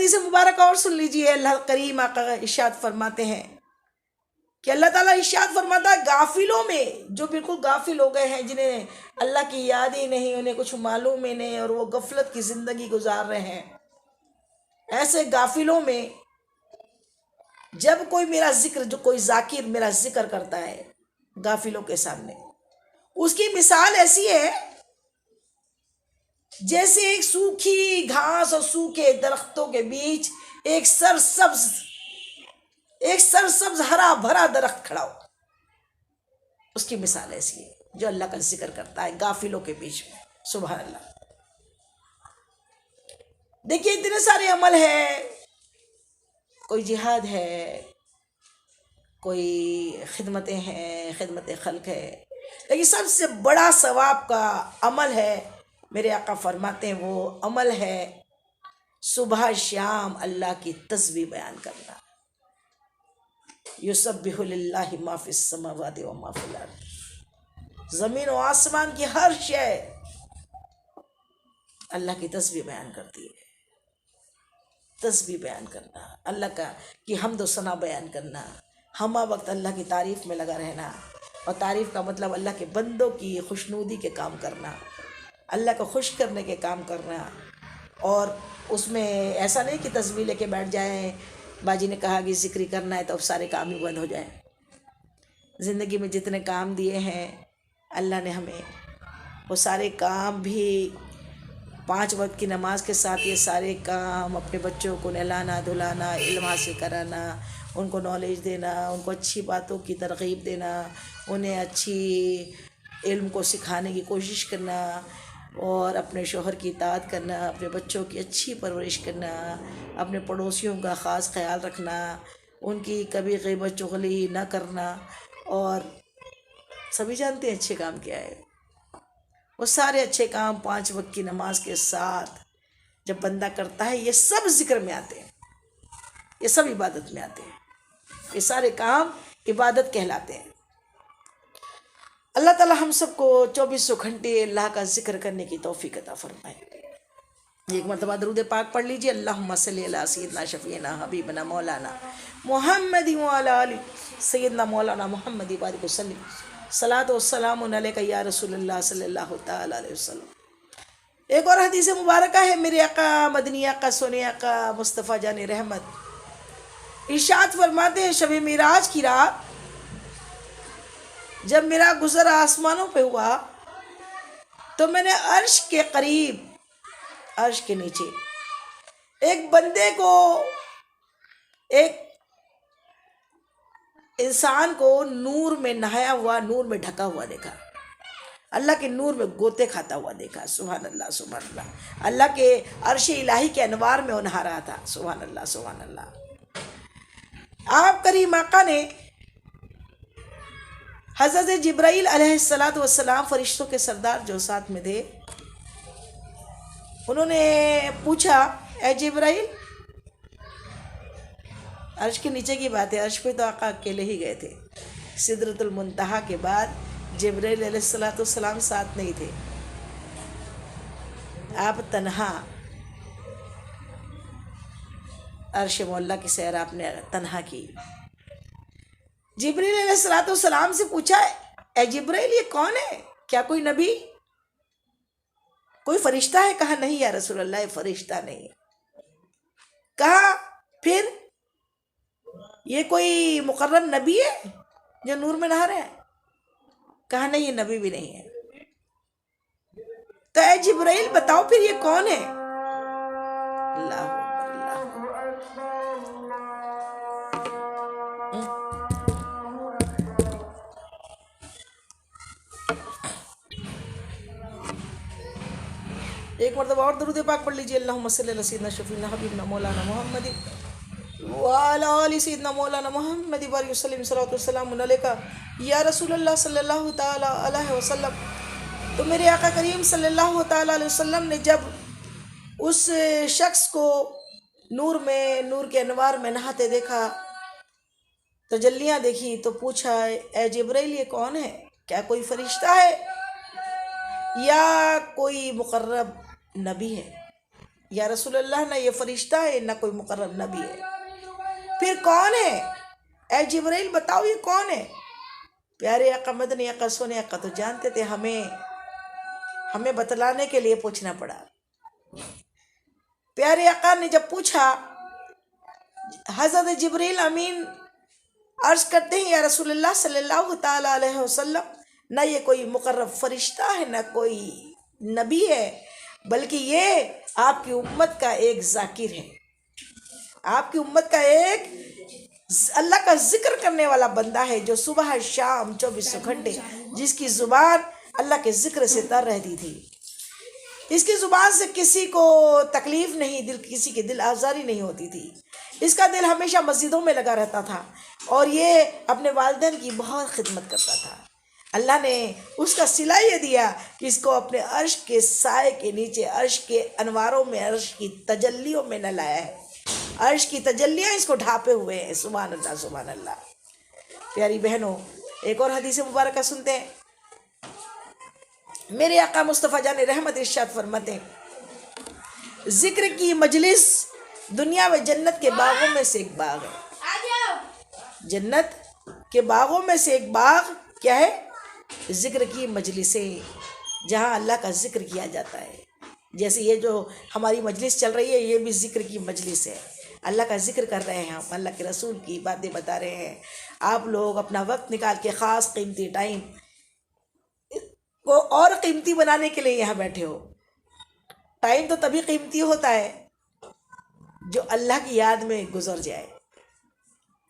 حدیث مبارکہ اور سن لیجئے، اللہ کریم آقا ارشاد فرماتے ہیں کہ اللہ تعالیٰ ارشاد فرماتا ہے غافلوں میں، جو بالکل غافل ہو گئے ہیں، جنہیں اللہ کی یاد ہی نہیں، انہیں کچھ معلوم ہی نہیں، اور وہ غفلت کی زندگی گزار رہے ہیں، ایسے غافلوں میں جب کوئی میرا ذکر، جو کوئی ذاکر میرا ذکر کرتا ہے غافلوں کے سامنے، اس کی مثال ایسی ہے جیسے ایک سوکھی گھاس اور سوکھے درختوں کے بیچ ایک سرسبز ہرا بھرا درخت کھڑا ہو، اس کی مثال ایسی ہے جو اللہ کا ذکر کرتا ہے غافلوں کے بیچ میں۔ سبحان اللہ۔ دیکھیے اتنے سارے عمل ہیں، کوئی جہاد ہے، کوئی خدمتیں ہیں، خدمت خلق ہے، لیکن سب سے بڑا ثواب کا عمل ہے، میرے آقا فرماتے ہیں وہ عمل ہے صبح شام اللہ کی تسبیح بیان کرنا۔ یسبح للہ ما فی السماوات و ما فی الارض، زمین و آسمان کی ہر شے اللہ کی تسبیح بیان کرتی ہے۔ تسبیح بیان کرنا، اللہ کی حمد و ثنا بیان کرنا، ہمہ وقت اللہ کی تعریف میں لگا رہنا، اور تعریف کا مطلب اللہ کے بندوں کی خوشنودی کے کام کرنا، اللہ کو خوش کرنے کے کام کرنا۔ اور اس میں ایسا نہیں کہ تسبیح لے کے بیٹھ جائیں، باجی نے کہا کہ ذکر کرنا ہے تو اب سارے کام ہی بند ہو جائیں۔ زندگی میں جتنے کام دیے ہیں اللہ نے ہمیں، وہ سارے کام بھی 5 وقت کی نماز کے ساتھ یہ سارے کام، اپنے بچوں کو نہلانا دھلانا، علم حاصل کرانا، ان کو نالج دینا، ان کو اچھی باتوں کی ترغیب دینا، انہیں اچھی علم کو سکھانے کی کوشش کرنا، اور اپنے شوہر کی اطاعت کرنا، اپنے بچوں کی اچھی پرورش کرنا، اپنے پڑوسیوں کا خاص خیال رکھنا، ان کی کبھی غیبت چغلی نہ کرنا۔ اور سبھی جانتے ہیں اچھے کام کیا ہے، وہ سارے اچھے کام 5 وقت کی نماز کے ساتھ جب بندہ کرتا ہے، یہ سب ذکر میں آتے ہیں، یہ سب عبادت میں آتے ہیں، یہ سارے کام عبادت کہلاتے ہیں۔ اللہ تعالی ہم سب کو 24 گھنٹے اللہ کا ذکر کرنے کی توفیق عطا فرمائے۔ ایک مرتبہ درود پاک پڑھ لیجئے، اللہم صلی علی سیدنا شفیعنا حبیبنا مولانا محمد وعلی آل سیدنا مولانا محمد بارک وسلم، صلاۃ و سلام علیک یا رسول اللہ صلی اللہ تعالی علیہ وسلم۔ ایک اور حدیث مبارکہ ہے، میرے آقا مدنی آقا سونے آقا مصطفیٰ جان رحمت ارشاد فرماتے ہیں، شب معراج کی رات جب میرا گزر آسمانوں پہ ہوا تو میں نے عرش کے قریب، عرش کے نیچے ایک بندے کو، ایک انسان کو نور میں نہایا ہوا، نور میں ڈھکا ہوا دیکھا، اللہ کے نور میں گوتے کھاتا ہوا دیکھا۔ سبحان اللہ سبحان اللہ، اللہ کے عرش الہی کے انوار میں وہ نہا رہا تھا۔ سبحان اللہ سبحان اللہ۔ آپ کریم آقا نے حضرت جبرائیل علیہ السلام، فرشتوں کے سردار جو ساتھ میں تھے، انہوں نے پوچھا، اے جبرائیل، عرش کے نیچے کی بات ہے، عرش پہ تو آقا اکیلے ہی گئے تھے، سدرۃ المنتہا کے بعد جبرائیل علیہ السلام ساتھ نہیں تھے، آپ تنہا عرش مولا کی سیر آپ نے تنہا کی۔ جبرائیل علیہ السلام سے پوچھا، اے جبرائیل یہ کون ہے؟ کیا کوئی نبی، کوئی فرشتہ ہے؟ کہا نہیں یا رسول اللہ، یہ فرشتہ نہیں ہے۔ کہا پھر یہ کوئی مقرب نبی ہے جو نور میں نہا رہے ہیں؟ کہا نہیں، یہ نبی بھی نہیں ہے۔ تو اے جبرائیل بتاؤ پھر یہ کون ہے؟ اللہ اکبر، اللہ ایک مرتبہ اور درود پاک پڑھ لیجئے، اللہم صلی علی سیدنا شفیعنا حبیبنا مولانا محمد وعلی آل سیدنا مولانا محمد بارک وسلم، صلاۃ والسلام علیک یا رسول اللہ صلی اللہ تعالی علیہ وسلم۔ تو میرے آقا کریم صلی اللہ تعالی علیہ وسلم نے جب اس شخص کو نور کے انوار میں نہاتے دیکھا، تجلیاں دیکھی، تو پوچھا، اے جبرائیل یہ کون ہے؟ کیا کوئی فرشتہ ہے یا کوئی مقرب نبی ہے؟ یا رسول اللہ نہ یہ فرشتہ ہے نہ کوئی مقرب نبی ہے، پھر کون ہے؟ اے جبرائیل بتاؤ یہ کون ہے؟ پیارے آقا مدنی آقا سونے آقا تو جانتے تھے، ہمیں بتلانے کے لیے پوچھنا پڑا۔ پیارے آقا نے جب پوچھا، حضرت جبریل امین عرض کرتے ہیں یا رسول اللہ صلی اللہ تعالی علیہ وسلم نہ یہ کوئی مقرب فرشتہ ہے نہ کوئی نبی ہے، بلکہ یہ آپ کی امت کا ایک ذاکر ہے، آپ کی امت کا ایک اللہ کا ذکر کرنے والا بندہ ہے، جو صبح شام 24 گھنٹے جس کی زبان اللہ کے ذکر سے تر رہتی تھی، اس کی زبان سے کسی کو تکلیف نہیں، کسی کے دل آزاری نہیں ہوتی تھی، اس کا دل ہمیشہ مسجدوں میں لگا رہتا تھا اور یہ اپنے والدین کی بہت خدمت کرتا تھا۔ اللہ نے اس کا صلہ یہ دیا کہ اس کو اپنے عرش کے سائے کے نیچے، عرش کے انواروں میں، عرش کی تجلیوں میں نہ لایا ہے، عرش کی تجلیاں اس کو ڈھانپے ہوئے ہیں۔ سبحان اللہ سبحان اللہ۔ پیاری بہنوں، ایک اور حدیث مبارکہ سنتے ہیں۔ میرے آقا مصطفیٰ جان رحمت ارشاد فرماتے ہیں، ذکر کی مجلس دنیا میں جنت کے باغوں میں سے ایک باغ ہے۔ جنت کے باغوں میں سے ایک باغ کیا ہے؟ ذکر کی مجلسیں، جہاں اللہ کا ذکر کیا جاتا ہے۔ جیسے یہ جو ہماری مجلس چل رہی ہے، یہ بھی ذکر کی مجلس ہے، اللہ کا ذکر کر رہے ہیں ہم، اللہ کے رسول کی باتیں بتا رہے ہیں۔ آپ لوگ اپنا وقت نکال کے خاص قیمتی ٹائم کو اور قیمتی بنانے کے لیے یہاں بیٹھے ہو۔ ٹائم تو تبھی قیمتی ہوتا ہے جو اللہ کی یاد میں گزر جائے۔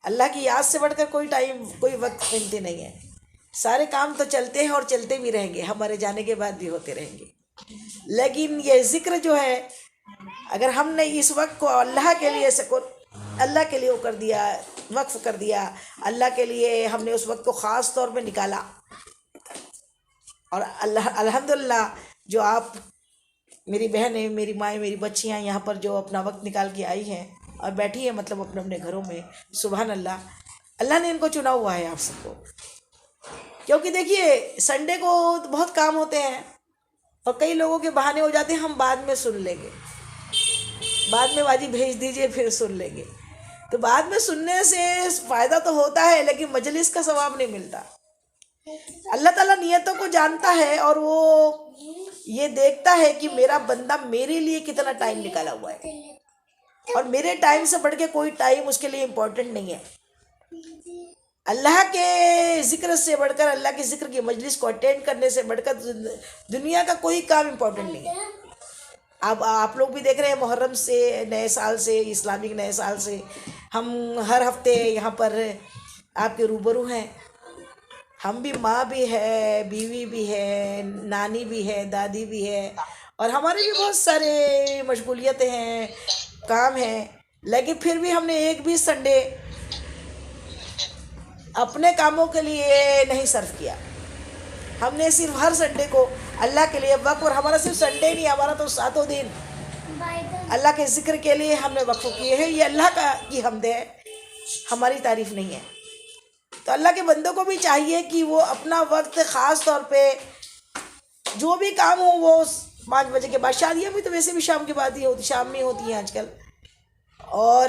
اللہ کی یاد سے بڑھ کر کوئی ٹائم، کوئی وقت قیمتی نہیں ہے۔ سارے کام تو چلتے ہیں اور چلتے بھی رہیں گے، ہمارے جانے کے بعد بھی ہوتے رہیں گے، لیکن یہ ذکر جو ہے، اگر ہم نے اس وقت کو اللہ کے لیے اللہ کے لیے وہ کر دیا، وقف کر دیا، اللہ کے لیے ہم نے اس وقت کو خاص طور پہ نکالا، اور الحمدللہ جو آپ میری بہنیں، میری مائیں، میری بچیاں یہاں پر جو اپنا وقت نکال کے آئی ہیں اور بیٹھی ہیں، مطلب اپنے اپنے گھروں میں، سبحان اللہ، اللہ نے ان کو چنا ہوا ہے آپ سب کو۔ کیونکہ دیکھیے سنڈے کو بہت کام ہوتے ہیں اور کئی لوگوں کے بہانے ہو جاتے ہیں، ہم بعد میں سن لیں گے، بعد میں باجی بھیج دیجئے پھر سن لیں گے، تو بعد میں سننے سے فائدہ تو ہوتا ہے لیکن مجلس کا ثواب نہیں ملتا۔ اللہ تعالیٰ نیتوں کو جانتا ہے اور وہ یہ دیکھتا ہے کہ میرا بندہ میرے لیے کتنا ٹائم نکالا ہوا ہے، اور میرے ٹائم سے بڑھ کے کوئی ٹائم اس کے لیے امپورٹنٹ نہیں ہے۔ اللہ کے ذکر سے بڑھ کر، اللہ کے ذکر کی مجلس کو اٹینڈ کرنے سے بڑھ کر دنیا کا کوئی کام امپورٹنٹ نہیں ہے۔ اب آپ لوگ بھی دیکھ رہے ہیں، محرم سے، نئے سال سے، اسلامک نئے سال سے ہم ہر ہفتے یہاں پر آپ کے روبرو ہیں۔ ہم بھی، ماں بھی ہے، بیوی بھی ہے، نانی بھی ہے، دادی بھی ہے، اور ہمارے بھی بہت سارے مشغولیتیں ہیں، کام ہیں، لیکن پھر بھی ہم نے ایک بھی سنڈے اپنے کاموں کے لیے نہیں صرف کیا۔ ہم نے صرف ہر سنڈے کو اللہ کے لیے وقف، اور ہمارا صرف سنڈے نہیں، ہمارا تو 7 دن اللہ کے ذکر کے لیے ہم نے وقف کیے ہیں۔ یہ اللہ کی حمد ہے، ہماری تعریف نہیں ہے۔ تو اللہ کے بندوں کو بھی چاہیے کہ وہ اپنا وقت خاص طور پہ جو بھی کام ہو وہ 5 بجے کے بعد، شادیاں بھی تو ویسے بھی شام کے بعد ہی ہوتی، شام میں ہوتی ہیں آج کل، اور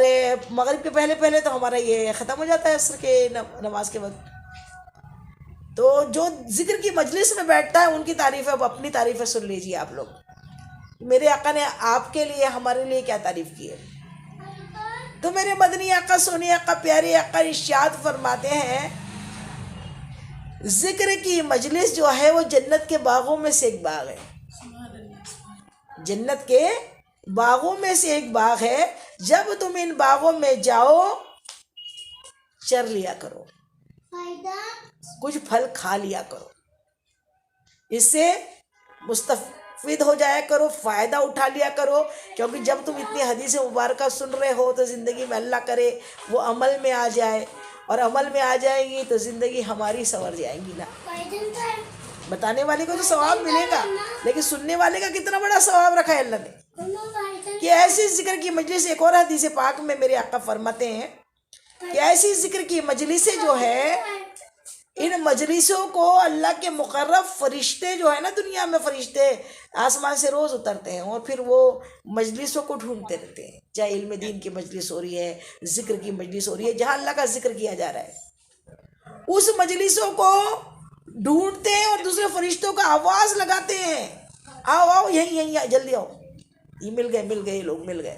مغرب کے پہلے پہلے تو ہمارا یہ ختم ہو جاتا ہے عصر کے نماز کے وقت۔ تو جو ذکر کی مجلس میں بیٹھتا ہے ان کی تعریفیں، اب اپنی تعریفیں سن لیجیے آپ لوگ۔ میرے آقا نے آپ کے لیے، ہمارے لیے کیا تعریف کی ہے؟ تو میرے مدنی آقا، سونی آقا، پیارے آقا ارشاد فرماتے ہیں، ذکر کی مجلس جو ہے وہ جنت کے باغوں میں سے ایک باغ ہے۔ جنت کے باغوں میں سے ایک باغ ہے، جب تم ان باغوں میں جاؤ چر لیا کرو، کچھ پھل کھا لیا کرو، اس سے مستفید ہو جایا کرو، فائدہ اٹھا لیا کرو، کیونکہ جب تم اتنی حدیث مبارکہ سن رہے ہو تو زندگی میں اللہ کرے وہ عمل میں آ جائے، اور عمل میں آ جائے گی تو زندگی ہماری سنور جائے گی نا۔ بتانے والے کو تو ثواب ملے گا، لیکن سننے والے کا کتنا بڑا ثواب رکھا ہے اللہ نے کہ ایسی ذکر کی مجلس۔ ایک اور حدیث پاک میں میرے آقا فرماتے ہیں کہ ایسی ذکر کی مجلسیں جو ہے ان مجلسوں کو اللہ کے مقرب فرشتے جو ہے نا، دنیا میں فرشتے آسمان سے روز اترتے ہیں اور پھر وہ مجلسوں کو ڈھونڈتے رہتے ہیں، چاہے علم دین کی مجلس ہو رہی ہے، ذکر کی مجلس ہو رہی ہے، جہاں اللہ کا ذکر کیا جا رہا ہے، اس مجلسوں کو ڈھونڈتے ہیں اور دوسرے فرشتوں کا آواز لگاتے ہیں، آؤ آؤ یہیں یہیں جلدی آؤ، یہ مل گئے یہ لوگ مل گئے،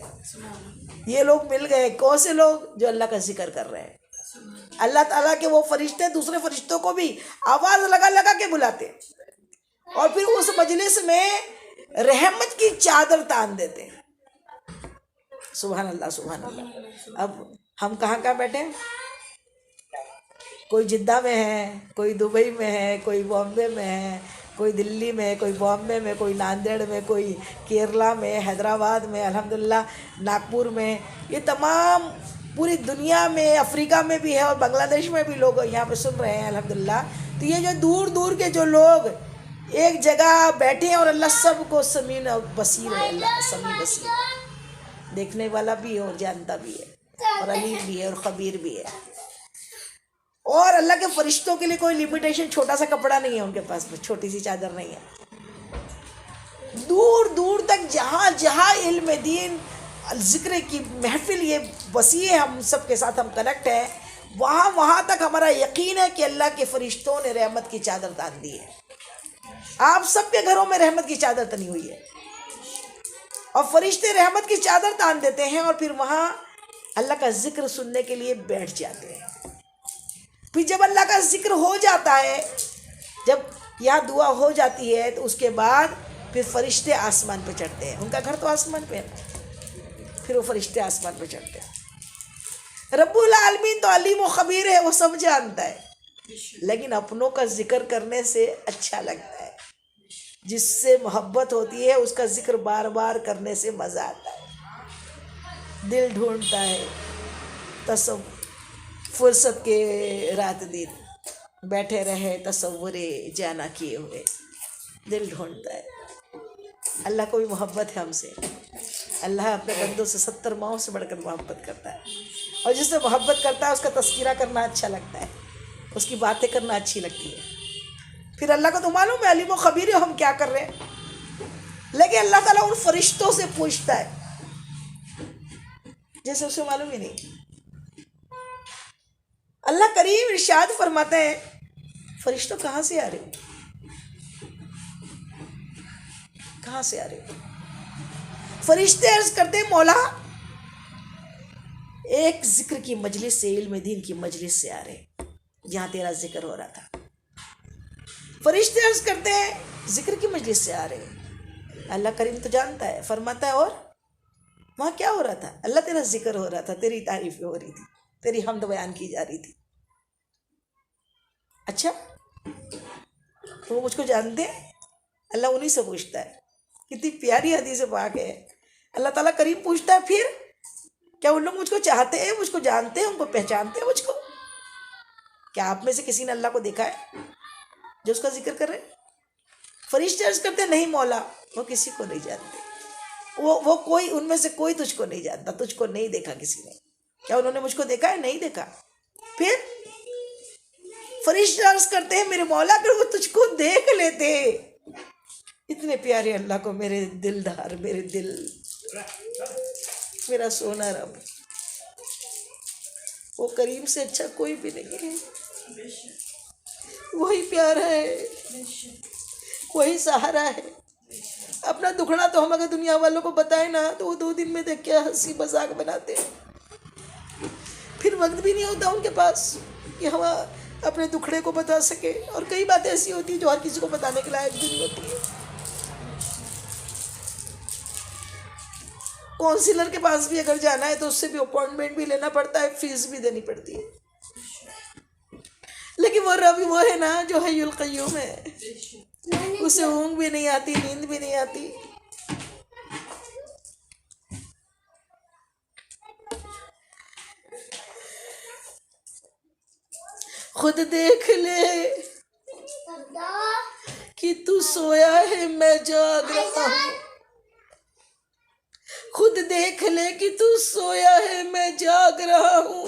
یہ لوگ مل گئے۔ کون سے لوگ؟ جو اللہ کا ذکر کر رہے ہیں۔ اللہ تعالیٰ کے وہ فرشتے دوسرے فرشتوں کو بھی آواز لگا لگا کے بلاتے ہیں اور پھر اس مجلس میں رحمت کی چادر تان دیتے ہیں۔ سبحان اللہ سبحان اللہ۔ اب ہم کہاں کہاں بیٹھے ہیں؟ کوئی جدہ میں ہے، کوئی دبئی میں ہے، کوئی بامبے میں ہے، کوئی دلی میں، کوئی بامبے میں، کوئی ناندیڑ میں، کوئی کیرلا میں، حیدرآباد میں، الحمدللہ ناگپور میں، یہ تمام پوری دنیا میں، افریقہ میں بھی ہے اور بنگلہ دیش میں بھی لوگ یہاں پہ سن رہے ہیں الحمدللہ۔ تو یہ جو دور دور کے جو لوگ ایک جگہ بیٹھے ہیں اور اللہ سب کو سمیع اور بصیر ہے، اللہ سمیع بصیر، دیکھنے والا بھی ہے اور جانتا بھی ہے اور علیم بھی ہے اور خبیر بھی ہے۔ اور اللہ کے فرشتوں کے لیے کوئی لمیٹیشن، چھوٹا سا کپڑا نہیں ہے ان کے پاس، چھوٹی سی چادر نہیں ہے۔ دور دور تک جہاں جہاں علم دین ذکر کی محفل یہ وسیع ہے، ہم سب کے ساتھ ہم کنیکٹ ہیں، وہاں وہاں تک ہمارا یقین ہے کہ اللہ کے فرشتوں نے رحمت کی چادر تان دی ہے۔ آپ سب کے گھروں میں رحمت کی چادر تنی ہوئی ہے اور فرشتے رحمت کی چادر تان دیتے ہیں اور پھر وہاں اللہ کا ذکر سننے کے لیے بیٹھ جاتے ہیں۔ پھر جب اللہ کا ذکر ہو جاتا ہے، جب یہاں دعا ہو جاتی ہے، تو اس کے بعد پھر فرشتے آسمان پہ چڑھتے ہیں، ان کا گھر تو آسمان پہ ہے، پھر وہ فرشتے آسمان پہ چڑھتے ہیں۔ رب العالمین تو علیم و خبیر ہے، وہ سب جانتا ہے، لیکن اپنوں کا ذکر کرنے سے اچھا لگتا ہے، جس سے محبت ہوتی ہے اس کا ذکر بار بار کرنے سے مزہ آتا ہے، دل ڈھونڈتا ہے۔ تصور فرصت کے رات دن بیٹھے رہے، تصور جانا کیے ہوئے، دل ڈھونڈتا ہے۔ اللہ کو بھی محبت ہے ہم سے، اللہ اپنے بندوں سے 70 ماؤں سے بڑھ کر محبت کرتا ہے، اور جس سے محبت کرتا ہے اس کا تذکرہ کرنا اچھا لگتا ہے، اس کی باتیں کرنا اچھی لگتی ہے۔ پھر اللہ کو تو معلوم ہے، علیم و خبیر ہے ہم کیا کر رہے ہیں، لیکن اللہ تعالیٰ ان فرشتوں سے پوچھتا ہے جیسے اسے معلوم ہی نہیں۔ اللہ کریم ارشاد فرماتے ہیں، فرشتوں کہاں سے آ رہے، کہاں سے آ رہے؟ فرشتے عرض کرتے ہیں، مولا ایک ذکر کی مجلس سے، علم دین کی مجلس سے آ رہے، جہاں تیرا ذکر ہو رہا تھا۔ فرشتے عرض کرتے ہیں، ذکر کی مجلس سے آ رہے۔ اللہ کریم تو جانتا ہے، فرماتا ہے اور وہاں کیا ہو رہا تھا؟ اللہ تیرا ذکر ہو رہا تھا، تیری تعریفیں ہو رہی تھی، تیری حمد بیان کی جا رہی تھی۔ اچھا، تو وہ مجھ کو جانتے ہیں؟ اللہ انہی سے پوچھتا ہے۔ کتنی پیاری حدیث پاک ہے۔ اللہ تعالیٰ کریم پوچھتا ہے، پھر کیا ان لوگ مجھ کو چاہتے ہیں، مجھ کو جانتے ہیں، ان کو پہچانتے ہیں مجھ کو؟ کیا آپ میں سے کسی نے اللہ کو دیکھا ہے جو اس کا ذکر کر رہے؟ فرشتے عرض کرتے ہیں، نہیں مولا، وہ کسی کو نہیں جانتے، وہ کوئی ان میں سے کوئی تجھ کو نہیں جانتا، تجھ کو نہیں دیکھا کسی نے۔ کیا انہوں نے مجھ کو دیکھا ہے؟ نہیں دیکھا۔ پھر فرشتے عرض کرتے ہیں، میرے مولا اگر وہ تجھ کو دیکھ لیتے، اتنے پیارے اللہ کو، میرے دلدار، میرے دل، میرا سونا رب، وہ کریم سے اچھا کوئی بھی نہیں ہے، وہی پیارا ہے، وہی سہارا ہے۔ اپنا دکھڑا تو ہم اگر دنیا والوں کو بتائیں نا تو وہ 2 دن میں دیکھ کے ہنسی مذاق بناتے ہیں، پھر وقت بھی نہیں ہوتا ان کے پاس کہ ہم اپنے دکھڑے کو بتا سکے، اور کئی باتیں ایسی ہوتی ہیں جو ہر کسی کو بتانے کے لائق بھی نہیں ہوتی ہے۔ کونسلر کے پاس بھی اگر جانا ہے تو اس سے بھی اپوائنٹمنٹ بھی لینا پڑتا ہے، فیس بھی دینی پڑتی ہے، لیکن وہ رب وہ ہے نا جو حی القیوم ہے، اسے اونگ بھی نہیں آتی، نیند بھی نہیں آتی۔ خود دیکھ لے کہ تو سویا ہے میں جاگ رہا ہوں، خود دیکھ لے کہ تو سویا ہے میں جاگ رہا ہوں،